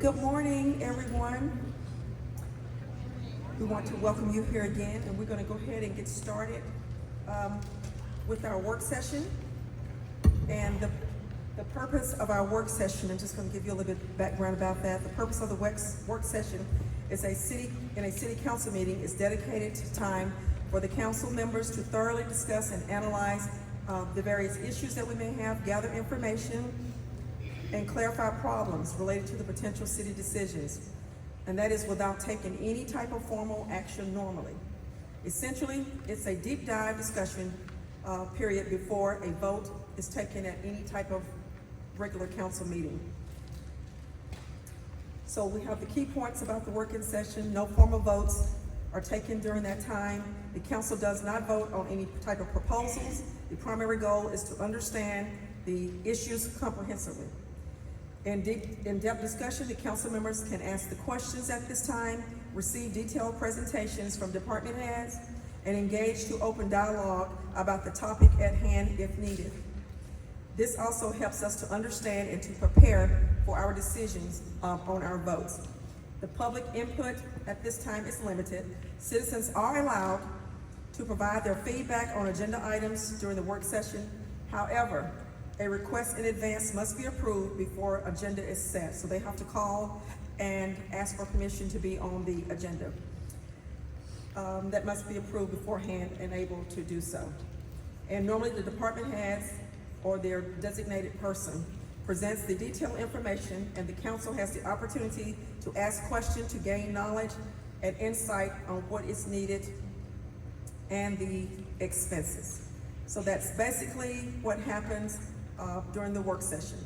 Good morning, everyone. We want to welcome you here again, and we're going to go ahead and get started with our work session. And the purpose of our work session, I'm just going to give you a little bit of background about that. The purpose of the work session is a city council meeting is dedicated to time for the council members to thoroughly discuss and analyze the various issues that we may have, gather information, and clarify problems related to the potential city decisions. And that is without taking any type of formal action normally. Essentially, it's a deep dive discussion period before a vote is taken at any type of regular council meeting. So we have the key points about the working session. No formal votes are taken during that time. The council does not vote on any type of proposals. The primary goal is to understand the issues comprehensively. In-depth discussion, the council members can ask the questions at this time, receive detailed presentations from department heads, and engage to open dialogue about the topic at hand if needed. This also helps us to understand and to prepare for our decisions on our votes. The public input at this time is limited. Citizens are allowed to provide their feedback on agenda items during the work session. However, a request in advance must be approved before agenda is set. So they have to call and ask for permission to be on the agenda. That must be approved beforehand and able to do so. And normally the department heads or their designated person presents the detailed information, and the council has the opportunity to ask questions to gain knowledge and insight on what is needed and the expenses. So that's basically what happens during the work session.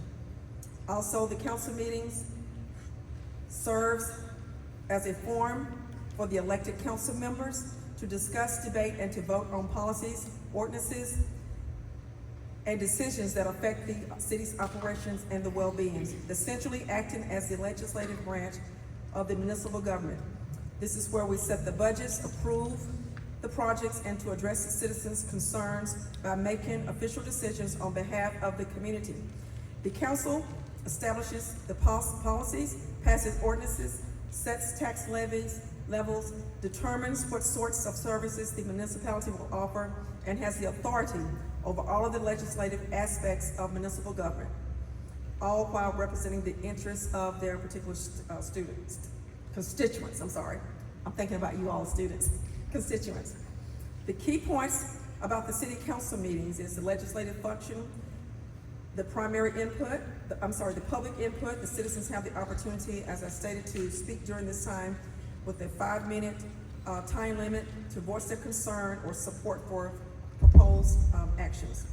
Also, the council meetings serves as a forum for the elected council members to discuss, debate, and to vote on policies, ordinances, and decisions that affect the city's operations and the well-being, essentially acting as the legislative branch of the municipal government. This is where we set the budgets, approve the projects, and to address the citizens' concerns by making official decisions on behalf of the community. The council establishes the policies, passes ordinances, sets tax levels, determines what sorts of services the municipality will offer, and has the authority over all of the legislative aspects of municipal government, all while representing the interests of their particular constituents. I'm thinking about you all constituents. The key points about the city council meetings is the legislative function, the primary input, the public input. The citizens have the opportunity, as I stated, to speak during this time with a 5-minute time limit to voice their concern or support for proposed actions.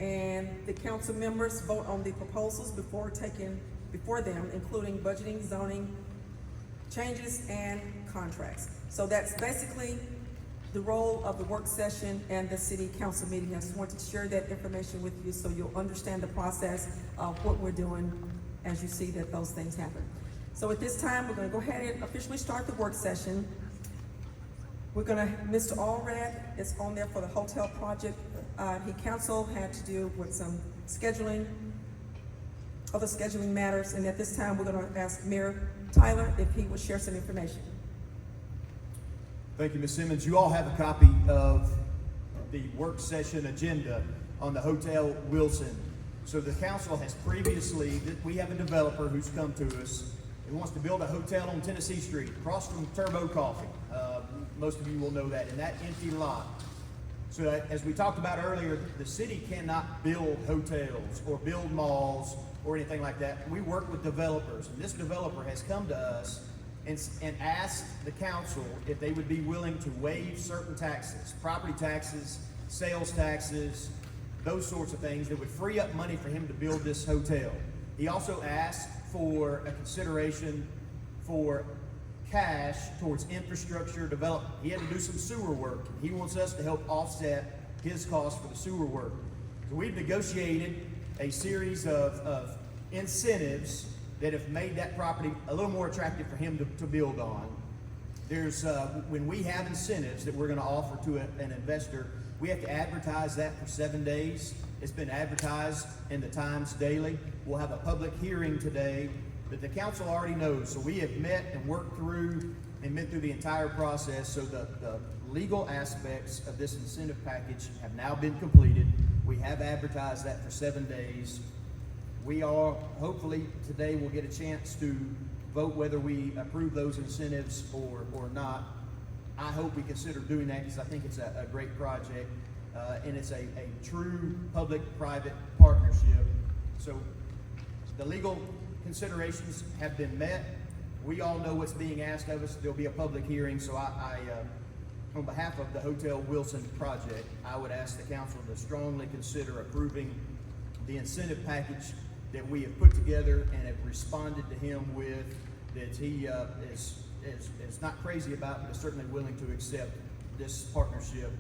And the council members vote on the proposals before them, including budgeting, zoning, changes, and contracts. So that's basically the role of the work session and the city council meeting. I just wanted to share that information with you so you'll understand the process of what we're doing as you see that those things happen. So at this time, we're going to go ahead and officially start the work session. Mr. Allred is on there for the hotel project. Council had to do with some other scheduling matters, and at this time, we're going to ask Mayor Tyler if he will share some information. Thank you, Ms. Simmons. You all have a copy of the work session agenda on the Hotel Wilson. So the council has previously, we have a developer who's come to us and wants to build a hotel on Tennessee Street, across from Turbo Coffee. Most of you will know that, in that empty lot. So as we talked about earlier, the city cannot build hotels or build malls or anything like that. We work with developers, and this developer has come to us and asked the council if they would be willing to waive certain taxes, property taxes, sales taxes, those sorts of things that would free up money for him to build this hotel. He also asked for a consideration for cash towards infrastructure development. He had to do some sewer work. He wants us to help offset his cost for the sewer work. So we've negotiated a series of incentives that have made that property a little more attractive for him to build on. There's when we have incentives that we're going to offer to an investor, we have to advertise that for 7 days. It's been advertised in the Times Daily. We'll have a public hearing today that the council already knows. So we have met and worked through and been through the entire process. So the legal aspects of this incentive package have now been completed. We have advertised that for 7 days. We are, hopefully today we'll get a chance to vote whether we approve those incentives or not. I hope we consider doing that because I think it's a great project. And it's a true public-private partnership. So the legal considerations have been met. We all know what's being asked of us. There'll be a public hearing, so I on behalf of the Hotel Wilson project, I would ask the council to strongly consider approving the incentive package that we have put together and have responded to him with, that he is not crazy about, but is certainly willing to accept this partnership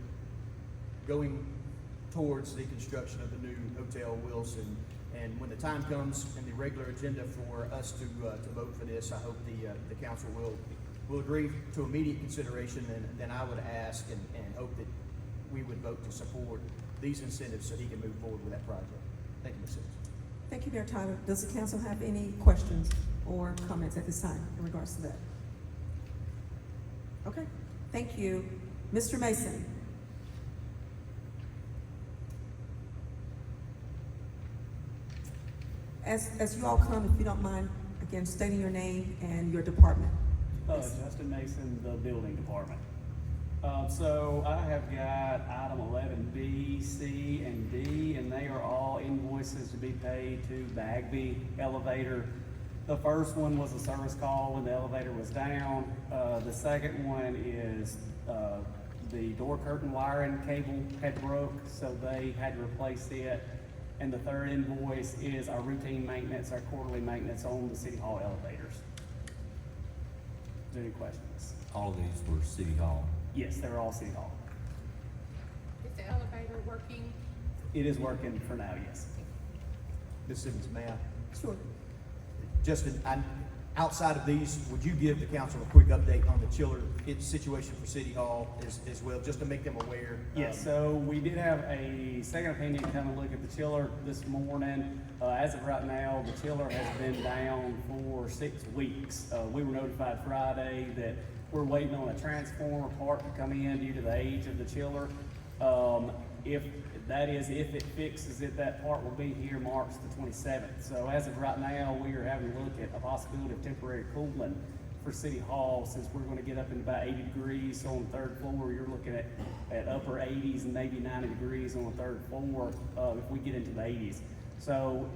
going towards the construction of the new Hotel Wilson. And when the time comes in the regular agenda for us to vote for this, I hope the council will agree to immediate consideration, and then I would ask and hope that we would vote to support these incentives so he can move forward with that project. Thank you, Ms. Simmons. Thank you, Mayor Tyler. Does the council have any questions or comments at this time in regards to that? Okay, thank you. Mr. Mason. As you all come, if you don't mind, again, stating your name and your department. Justin Mason, the building department. So I have got item 11B, C, and D, and they are all invoices to be paid to Bagby Elevator. The first one was a service call when the elevator was down. The second one is the door curtain wiring cable had broke, so they had to replace it. And the third invoice is our routine maintenance, our quarterly maintenance on the City Hall elevators. Is there any questions? All of these were City Hall. Yes, they're all City Hall. Is the elevator working? It is working for now, yes. Ms. Simmons, may I? Sure. Justin, outside of these, would you give the council a quick update on the chiller situation for City Hall as well, just to make them aware? Yes, so we did have a second opinion come and look at the chiller this morning. As of right now, the chiller has been down for 6 weeks. We were notified Friday that we're waiting on a transformer part to come in due to the age of the chiller. If it fixes it, that part will be here March the 27th. So as of right now, we are having to look at a possibility of temporary cooling for City Hall, since we're going to get up in about 80 degrees. So on the third floor, you're looking at upper 80s and maybe 90 degrees on the third floor if we get into the 80s. So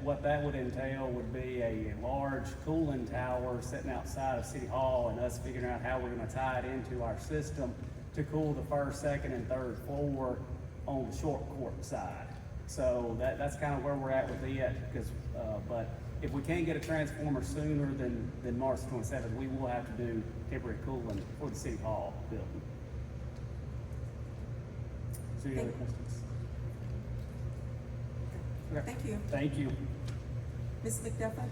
what that would entail would be a large cooling tower sitting outside of City Hall, and us figuring out how we're going to tie it into our system to cool the first, second, and third floor on the short court side. So that's kind of where we're at with it, because but if we can't get a transformer sooner than March 27th, we will have to do temporary cooling for the City Hall building. So any other questions? Okay. Thank you. Thank you. Ms. McDuffie?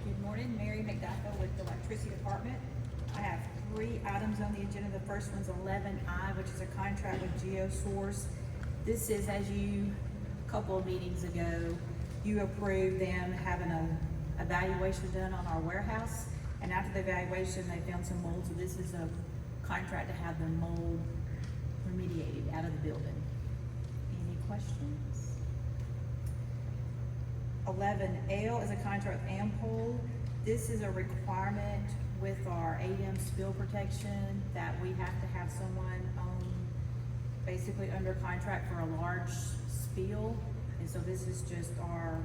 Good morning, Mary McDuffie with the Electricity Department. I have 3 items on the agenda. The first one's 11I, which is a contract with GeoSource. This is, as you, a couple of meetings ago, you approved them having an evaluation done on our warehouse. And after the evaluation, they found some mold, so this is a contract to have the mold remediated out of the building. Any questions? 11L is a contract with Ampol. This is a requirement with our ADM spill protection that we have to have someone on, basically under contract for a large spill. And so this is just our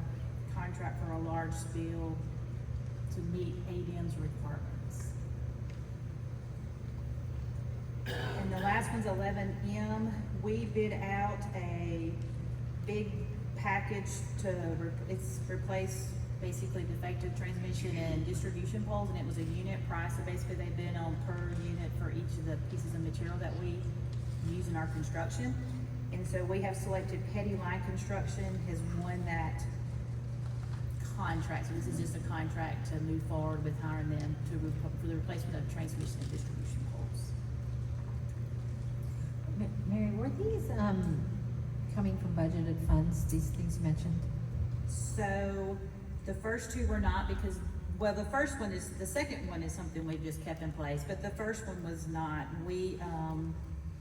contract for a large spill to meet ADM's requirements. And the last one's 11M. We bid out a big package to replace basically defective transmission and distribution poles, and it was a unit price. So basically they bid on per unit for each of the pieces of material that we use in our construction. And so we have selected Petty Line Construction has won that contract. So this is just a contract to move forward with hiring them for the replacement of transmission and distribution poles. Mary, were these coming from budgeted funds, these things mentioned? So, the first two were not because, well, the second one is something we've just kept in place, but the first one was not.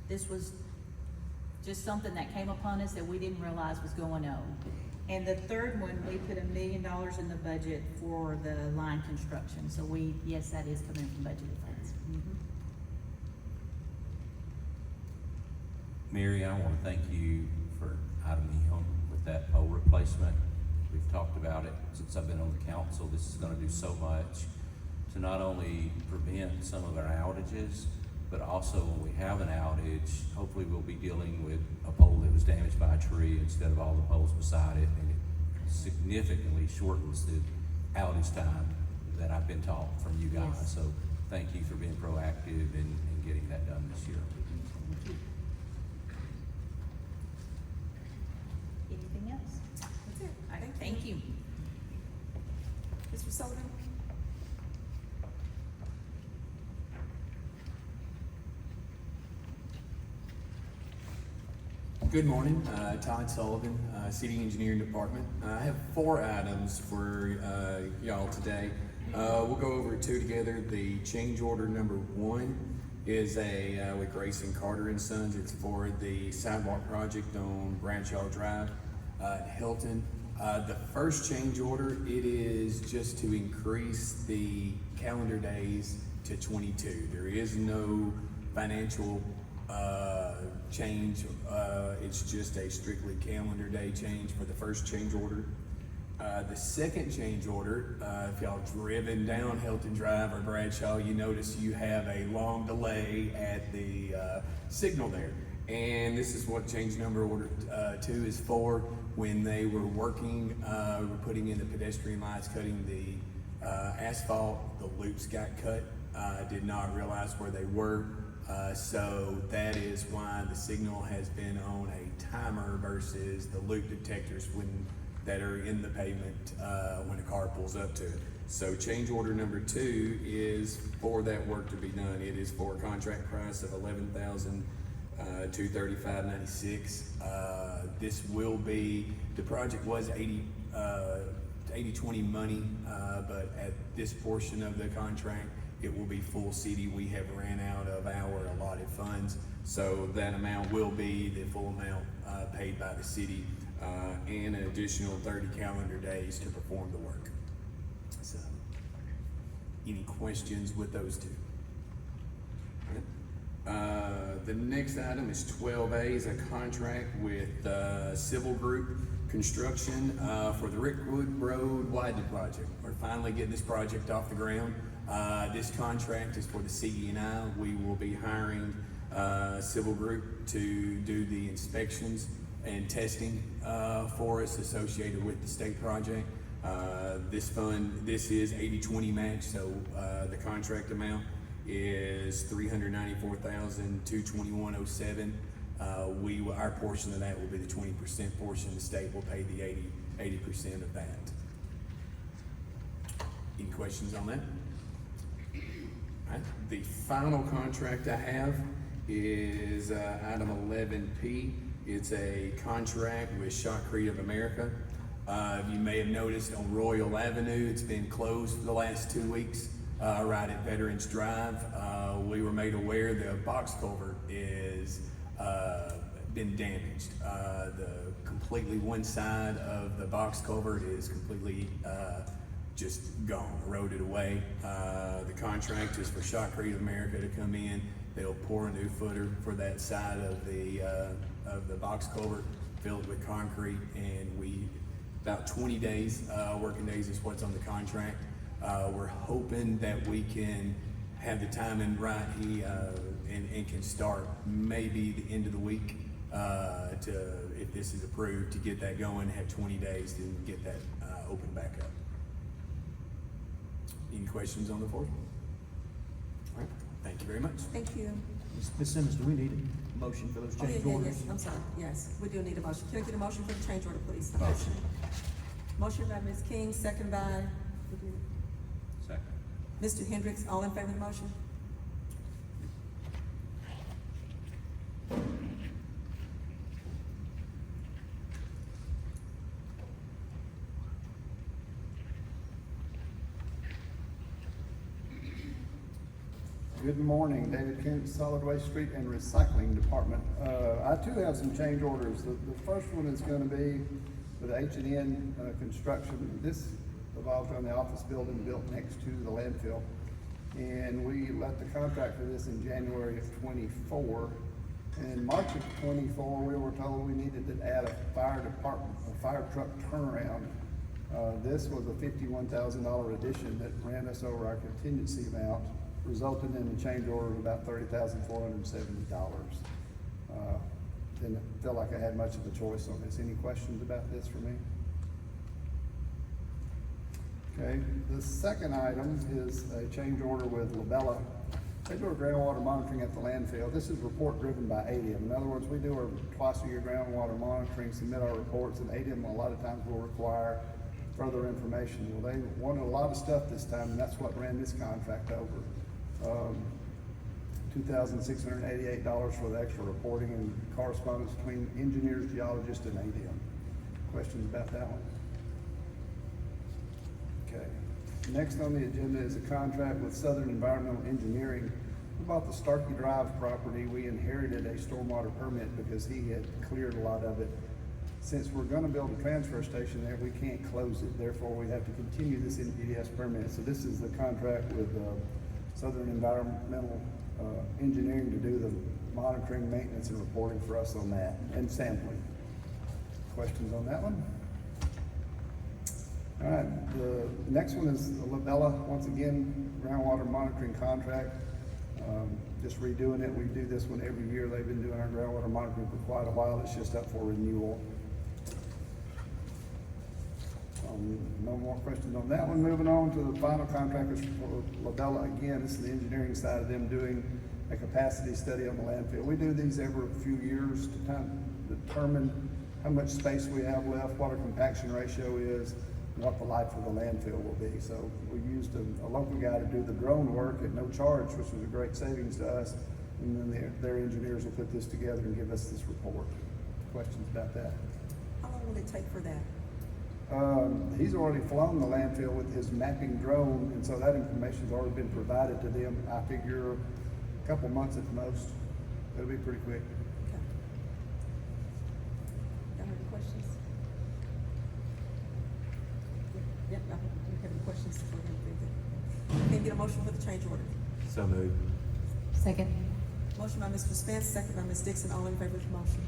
This was just something that came upon us that we didn't realize was going on. And the third one, we put $1 million in the budget for the line construction, so yes, that is coming from budgeted funds. Mary, I want to thank you for item E with that pole replacement. We've talked about it since I've been on the council. This is going to do so much to not only prevent some of our outages, but also when we have an outage, hopefully we'll be dealing with a pole that was damaged by a tree instead of all the poles beside it, and it significantly shortens the outage time that I've been taught from you guys. Yes. So thank you for being proactive and getting that done this year. Thank you. Anything else? That's it. All right, thank you. Mr. Sullivan? Good morning, Todd Sullivan, City Engineering Department. I have 4 items for y'all today. We'll go over 2 together. The change order number 1 is with Grayson Carter and Sons. It's for the sidewalk project on Bradshaw Drive at Hilton. The first change order, it is just to increase the calendar days to 22. There is no financial change. It's just a strictly calendar day change for the first change order. The second change order, if y'all driven down Hilton Drive or Bradshaw, you notice you have a long delay at the signal there. And this is what change number order 2 is for. When they were working, we're putting in the pedestrian lights, cutting the asphalt, the loops got cut. Did not realize where they were. So that is why the signal has been on a timer versus the loop detectors that are in the pavement when a car pulls up to it. So change order number 2 is for that work to be done. It is for a contract price of $11,235.96. This will be, the project was 80-20 money, but at this portion of the contract, it will be full city. We have ran out of our allotted funds, so that amount will be the full amount paid by the city, and an additional 30 calendar days to perform the work. So, any questions with those 2? All right. The next item is 12A, is a contract with Civil Group Construction for the Rickwood Road widening project. We're finally getting this project off the ground. This contract is for the CE&I. We will be hiring Civil Group to do the inspections and testing for us associated with the state project. This is 80-20 match, so the contract amount is $394,221.07. Our portion of that will be the 20% portion. The state will pay the 80% of that. Any questions on that? All right. The final contract I have is item 11P. It's a contract with Shotcrete of America. You may have noticed on Royal Avenue, it's been closed for the last 2 weeks, right at Veterans Drive. We were made aware the box culvert is been damaged. Completely one side of the box culvert is completely just gone, eroded away. The contract is for Shotcrete of America to come in. They'll pour a new footer for that side of the box culvert, fill it with concrete, and about 20 days, working days is what's on the contract. We're hoping that we can have the timing right and can start maybe the end of the week if this is approved, to get that going, have 20 days to get that open back up. Any questions on the floor? All right, thank you very much. Thank you. Ms. Simmons, do we need a motion for those Oh, yeah, change yeah, orders? yes, I'm sorry, yes, we do need a motion. Can I get a motion for the change order, please? Motion. Motion by Ms. King, second by Second. Mr. Hendricks. All in favor of the motion? Good morning, David Kent, Solid Waste Street and Recycling Department. I too have some change orders. The first one is gonna be with H&N Construction. This revolves around the office building built next to the landfill. And we let the contract for this in January of '24. And in March of '24, we were told we needed to add a fire truck turnaround. This was a $51,000 addition that ran us over our contingency amount, resulting in a change order of about $30,470. Didn't feel like I had much of a choice on this. Any questions about this for me? Okay, the second item is a change order with Labella. They do our groundwater monitoring at the landfill. This is report driven by ADM. In other words, we do our twice a year groundwater monitoring, submit our reports, and ADM a lot of times will require further information. Well, they wanted a lot of stuff this time, and that's what ran this contract over. $2,688 for the extra reporting and correspondence between engineers, geologists, and ADM. Questions about that one? Okay. Next on the agenda is a contract with Southern Environmental Engineering. We bought the Starkey Drive property. We inherited a stormwater permit because he had cleared a lot of it. Since we're gonna build a transfer station there, we can't close it. Therefore, we have to continue this NPDES permit. So this is the contract with Southern Environmental Engineering to do the monitoring, maintenance, and reporting for us on that, and sampling. Questions on that one? All right, the next one is Labella, once again, groundwater monitoring contract. Just redoing it. We do this one every year. They've been doing our groundwater monitoring for quite a while. It's just up for renewal. No more questions on that one. Moving on to the final contract is for Labella. Again, this is the engineering side of them doing a capacity study on the landfill. We do these every few years to determine how much space we have left, what our compaction ratio is, and what the life of the landfill will be. So we used a local guy to do the drone work at no charge, which was a great savings to us. And then their engineers will put this together and give us this report. Questions about that? How long will it take for that? He's already flown the landfill with his mapping drone, and so that information's already been provided to them. I figure a couple months at the most. It'll be pretty quick. Okay. Y'all have any questions? Yep, I hope you have any questions for him. Can you get a motion for the change order? So moved. Second. Motion by Mr. Spence, second by Ms. Dixon. All in favor of the motion?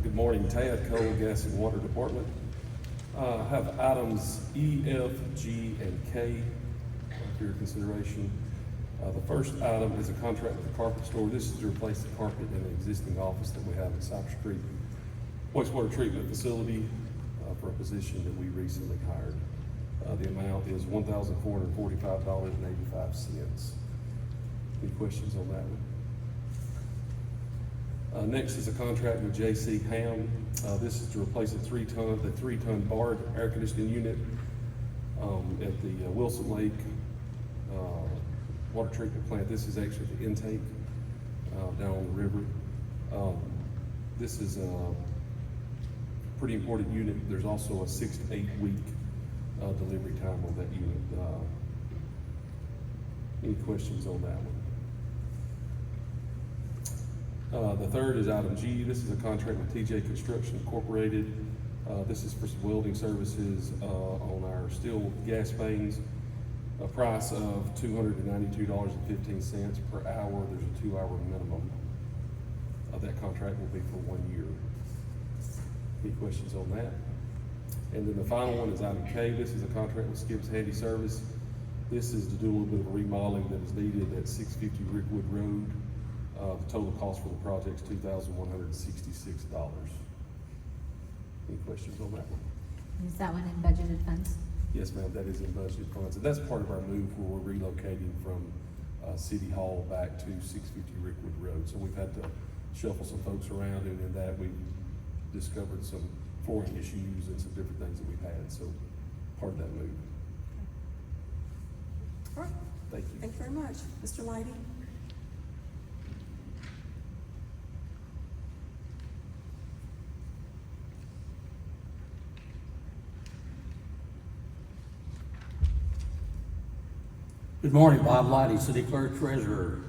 Good morning, Tad Cole, Gas and Water Department. I have items E, F, G, and K for your consideration. The first item is a contract with the carpet store. This is to replace the carpet in an existing office that we have at Cypress Creek wastewater treatment facility for a position that we recently hired. The amount is $1,445.85. Any questions on that one? Next is a contract with J.C. Ham. This is to replace the three-ton barred air conditioning unit at the Wilson Lake water treatment plant. This is actually the intake down on the river. This is a pretty important unit. There's also a 6 to 8 week delivery time on that unit. Any questions on that one? The third is item G. This is a contract with TJ Construction Incorporated. This is for some welding services on our steel gas mains. A price of $292.15 per hour. There's a 2-hour minimum. That contract will be for 1 year. Any questions on that? And then the final one is item K. This is a contract with Skip's Handy Service. This is to do a little bit of remodeling that is needed at 650 Rickwood Road. The total cost for the project is $2,166. Any questions on that one? Is that one in budgeted funds? Yes, ma'am, that is in budget funds. And that's part of our move where we're relocating from City Hall back to 650 Rickwood Road. So we've had to shuffle some folks around, and in that we discovered some flooring issues and some different things that we've had. So part of that move. All right. Thank you. Thank you very much. Mr. Lighty? Good morning, Bob Lighty, City Clerk Treasurer.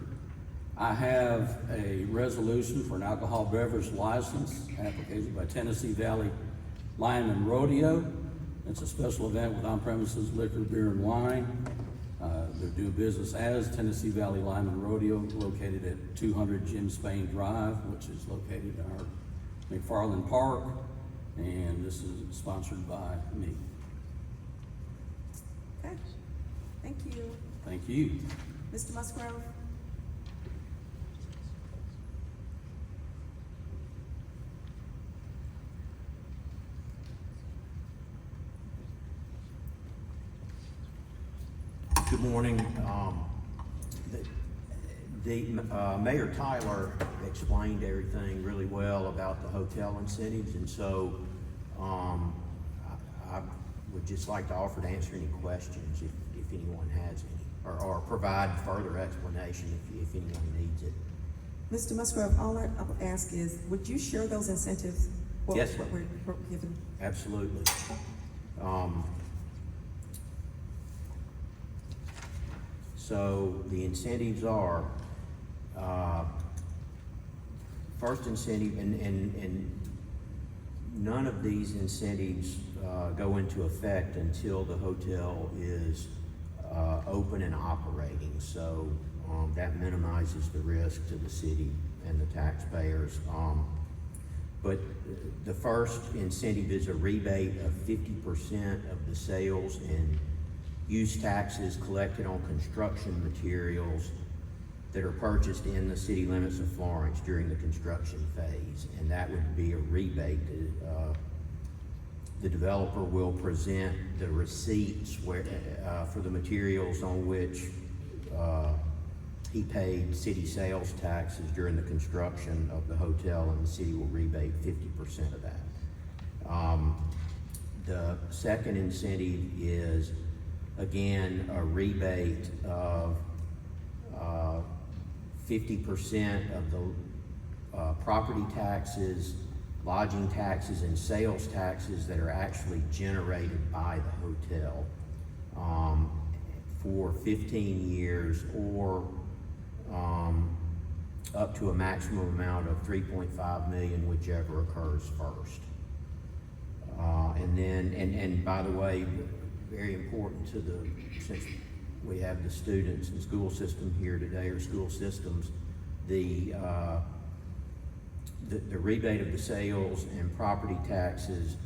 I have a resolution for an alcohol beverage license application by Tennessee Valley Lime and Rodeo. It's a special event with on-premises liquor, beer, and wine. They're doing business as Tennessee Valley Lime and Rodeo, located at 200 Jim Spain Drive, which is located in our McFarland Park, and this is sponsored by me. Okay, thank you. Thank you. Mr. Musgrove? Good morning. Mayor Tyler explained everything really well about the hotel incentives, and so I would just like to offer to answer any questions if anyone has any, or provide further explanation if anyone needs it. Mr. Musgrove, all I would ask is, would you share those incentives? Yes, What we're given? absolutely. So the incentives are, first incentive, and none of these incentives go into effect until the hotel is open and operating. So that minimizes the risk to the city and the taxpayers. But the first incentive is a rebate of 50% of the sales and use taxes collected on construction materials that are purchased in the city limits of Florence during the construction phase. And that would be a rebate. The developer will present the receipts for the materials on which he paid city sales taxes during the construction of the hotel, and the city will rebate 50% of that. The second incentive is, again, a rebate of 50% of the property taxes, lodging taxes, and sales taxes that are actually generated by the hotel for 15 years, or up to a maximum amount of $3.5 million, whichever occurs first. And by the way, very important since we have the students and school system here today, or school systems, the rebate of the sales and property taxes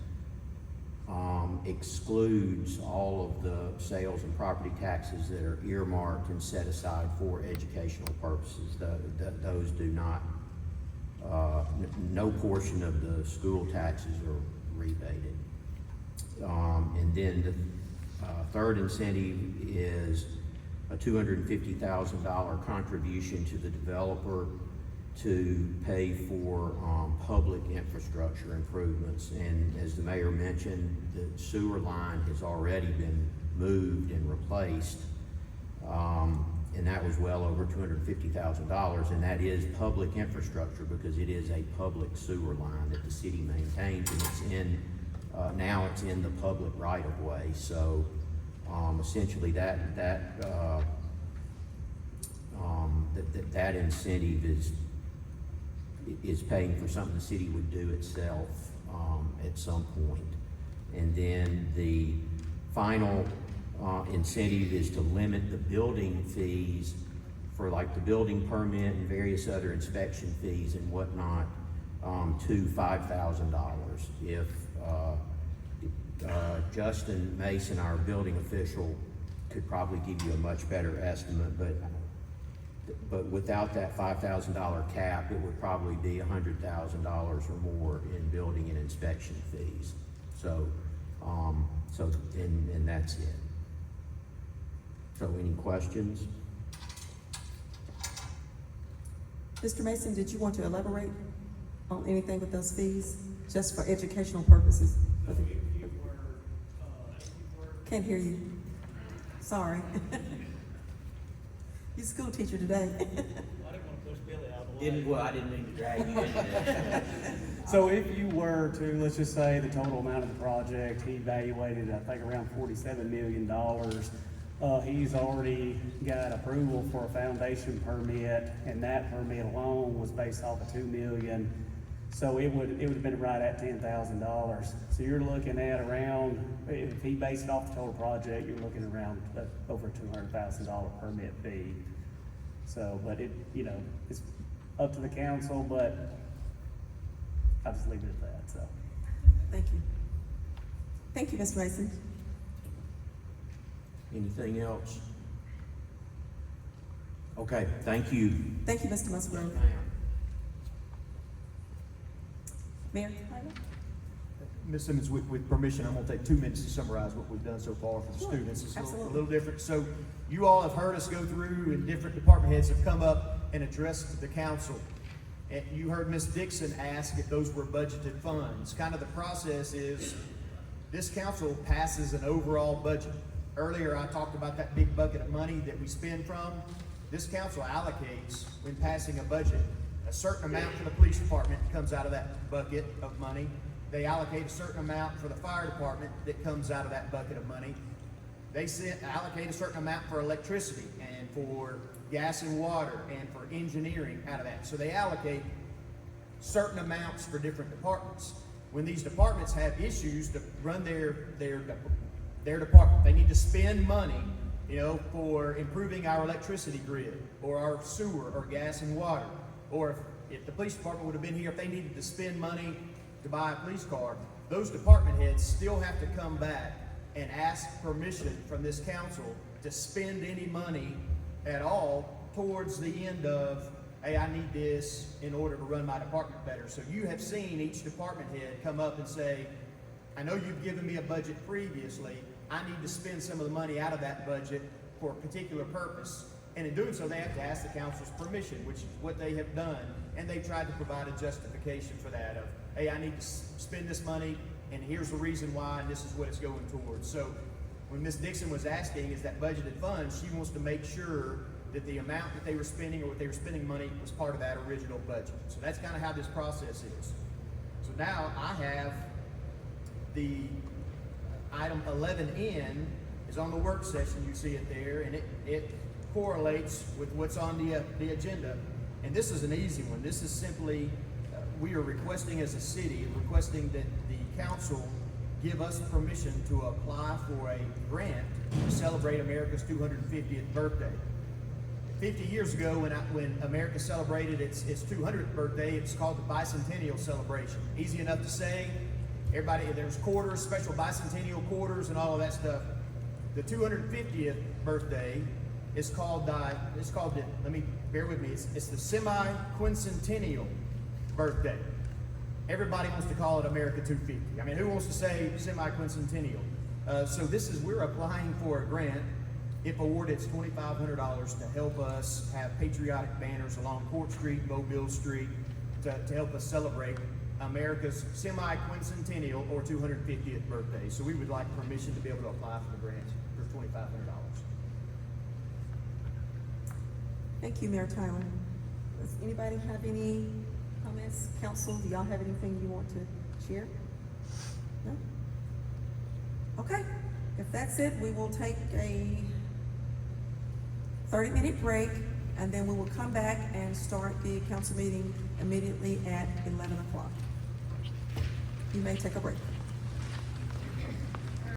excludes all of the sales and property taxes that are earmarked and set aside for educational purposes. Those do not, no portion of the school taxes are rebated. And then the third incentive is a $250,000 contribution to the developer to pay for public infrastructure improvements. And as the mayor mentioned, the sewer line has already been moved and replaced, and that was well over $250,000, and that is public infrastructure because it is a public sewer line that the city maintains, and it's in now it's in the public right of way. So essentially that incentive is paying for something the city would do itself at some point. And then the final incentive is to limit the building fees for like the building permit and various other inspection fees and whatnot to $5,000. If Justin Mason, our building official, could probably give you a much better estimate, but without that $5,000 cap, it would probably be $100,000 or more in building and inspection fees. So, and that's it. So, any questions? Mr. Mason, did you want to elaborate on anything with those fees, just for educational purposes? Can't hear you. Sorry. You're a school teacher today. I didn't want to push Billy out of the way. I didn't mean to drag you into that. So if you were to, let's just say the total amount of the project, he evaluated, I think, around $47 million. He's already got approval for a foundation permit, and that permit alone was based off of 2 million. So it would have been right at $10,000. So you're looking at around, if he based it off the total project, you're looking around over $200,000 permit fee. So, but it, you know, it's up to the council, but I'll just leave it at that, so. Thank you. Thank you, Mr. Mason. Anything else? Okay, thank you. Thank you, Mr. Musgrove. Mayor Tyler? Ms. Simmons, with permission, I'm gonna take 2 minutes to summarize what we've done so far for the Sure, students. It's a absolutely. little different. So you all have heard us go through, and different department heads have come up and addressed the council. And you heard Ms. Dixon ask if those were budgeted funds. Kind of the process is, this council passes an overall budget. Earlier, I talked about that big bucket of money that we spend from. This council allocates, when passing a budget, a certain amount for the police department comes out of that bucket of money. They allocate a certain amount for the fire department that comes out of that bucket of money. They allocate a certain amount for electricity and for gas and water and for engineering out of that. So they allocate certain amounts for different departments. When these departments have issues to run their department, they need to spend money, you know, for improving our electricity grid or our sewer or gas and water. Or if the police department would have been here, if they needed to spend money to buy a police car, those department heads still have to come back and ask permission from this council to spend any money at all towards the end of, hey, I need this in order to run my department better. So you have seen each department head come up and say, I know you've given me a budget previously, I need to spend some of the money out of that budget for a particular purpose. And in doing so, they have to ask the council's permission, which is what they have done. And they've tried to provide a justification for that of, hey, I need to spend this money, and here's the reason why, and this is what it's going towards. So when Ms. Dixon was asking, is that budgeted funds, she wants to make sure that the amount that they were spending or what they were spending money was part of that original budget. So that's kind of how this process is. So now I have the item 11N is on the work session. You see it there, and it correlates with what's on the agenda. And this is an easy one. This is simply, we are requesting as a city, requesting that the council give us permission to apply for a grant to celebrate America's 250th birthday. 50 years ago, when America celebrated its 200th birthday, it's called the Bicentennial Celebration. Easy enough to say. Everybody, there's quarters, special bicentennial quarters, and all of that stuff. The 250th birthday is called let me bear with me. It's the semi-quincentennial birthday. Everybody wants to call it America 250. I mean, who wants to say semi-quincentennial? So we're applying for a grant. If awarded, it's $2,500 to help us have patriotic banners along Court Street, Mobile Street, to help us celebrate America's semi-quincentennial or 250th birthday. So we would like permission to be able to apply for the grant for $2,500. Thank you, Mayor Tyler. Does anybody have any comments? Council, do y'all have anything you want to share? No? Okay, if that's it, we will take a 30-minute break, and then we will come back and start the council meeting immediately at 11 o'clock. You may take a break.